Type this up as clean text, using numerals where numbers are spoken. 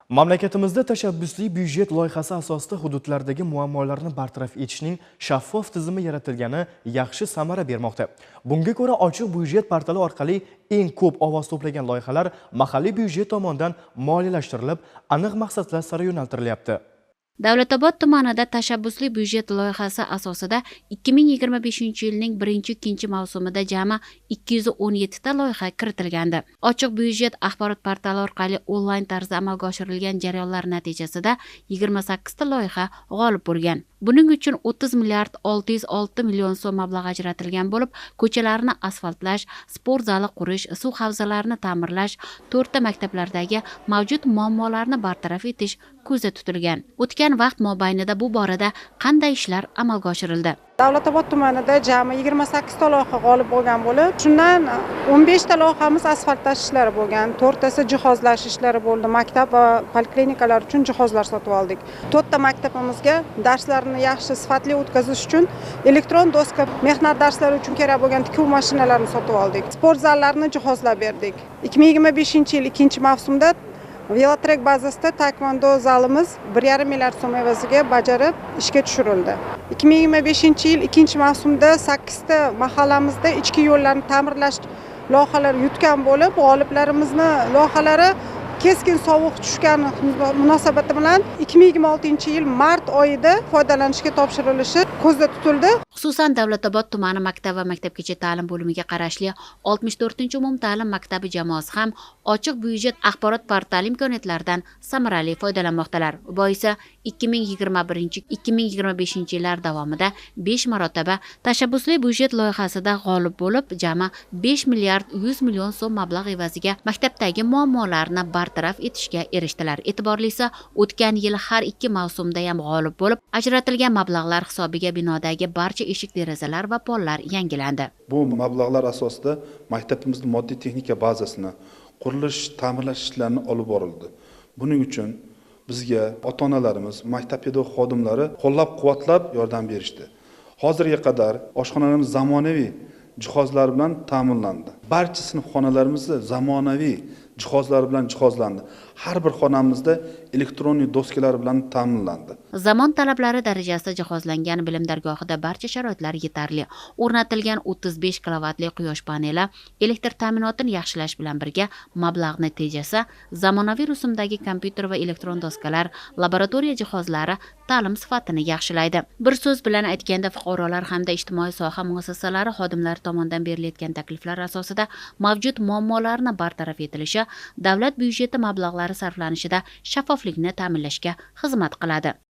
Mamlakatimizda tashabbusli byudjet loyihasi asosida hududlardagi muammolarni bartaraf etishning shaffof tizimi yaratilgani yaxshi samara bermoqda. Bunga ko'ra, ochiq byudjet portali orqali eng ko'p ovoz to'plagan loyihalar mahalliy byudjet tomonidan moliyalashtirilib, aniq maqsadlar sari yo'naltirilyapti. Davlatobod tumanida tashabbusli byudjet loyihasi asosida 2025-yilning 1-2 mavsumida jami 217 ta loyiha kiritilgandi. Ochiq byudjet axborot portali orqali onlayn tarzda amalga oshirilgan jarayonlar natijasida 28 ta loyiha g'olib bo'lgan. Buning uchun 30 milliard 606 million so'm mablag' ajratilgan bo'lib, ko'chalarni asfaltlash, sport zali qurish, suv havzalarini ta'mirlash, 4 ta maktablardagi mavjud muammolarni bartaraf etish ko'zda tutilgan. O'tgan vaqt mobaynida bu borada qanday ishlar amalga oshirildi? Davlatobod tumanida jami 28 ta loyiha g'olib bo'lgan bo'lib, shundan 15 ta loyihamiz asfaltlash ishlari bo'lgan, 4 tasi jihozlash ishlari bo'ldi. Maktab va poliklinikalar uchun jihozlar sotib oldik. 4 ta maktabimizga darslarni yaxshi sifatli o'tkazish uchun elektron doska, mehnat darslari uchun kerak bo'lgan tikuv mashinalarini sotib oldik. Sport zallarini jihozlab berdik. 2025-yil 2-mavsumda Velotrek bazasida taekvondo zalimiz 1,5 milliard so'm evaziga bajarib ishga tushirildi. 2025-yil 2-mavsumda 8 ta mahallamizda ichki yo'llarni ta'mirlash loyihalari yutgan bo'lib, g'oliblarimizni loyihalari keskin sovuq tushgan munosabati bilan 2026-yil mart oyida foydalanishga topshirilishi ko'zda tutildi. Xususan, Davlatobod tumani maktab va maktabgacha ta'lim bo'limiga qarashli 64-umumta'lim maktabi jamoasi ham ochiq byudjet axborot portali imkoniyatlaridan samarali foydalanmoqdalar. Boisi 2021-2025 yillar davomida 5 marotaba tashabbusli byudjet loyihasida g'olib bo'lib, jami 5 milliard 100 million so'm mablag' evaziga maktabdagi muammolarni bartaraf etishga erishdilar. E'tiborlisi, o'tgan yil har 2 mavsumda ham g'olib bo'lib, ajratilgan mablag'lar hisobiga binodagi barcha eshik derazalar va pollar yangilandi. Bu mablag'lar asosida maktabimizning moddiy texnika bazasini qurilish, ta'mirlash ishlarini olib borildi. Buning uchun bizga ota-onalarimiz, maktab pedagog xodimlari qo'llab-quvvatlab yordam berishdi. Hozirga qadar oshxonalarimiz zamonaviy jihozlar bilan ta'minlandi. Barcha sinfxonalarimiz zamonaviy jihozlar bilan jihozlandi. Har bir xonamizda elektronik doskalar bilan ta'minlandi. Zamon talablari darajasida jihozlangan bilim dargohida barcha sharoitlar yetarli. O'rnatilgan 35 kilovatli quyosh paneli elektr ta'minotini yaxshilash bilan birga mablag'ni tejasa, zamonaviy rusumdagi kompyuter va elektron doskalar, laboratoriya jihozlari ta'lim sifatini yaxshilaydi. Bir so'z bilan aytganda, fuqarolar hamda ijtimoiy soha muassasalari xodimlari tomonidan berilayotgan takliflar asosida mavjud muammolarni bartaraf etilishi davlat byudjeti mablag'lari sarflanishida shaffoflikni ta'minlashga xizmat qiladi.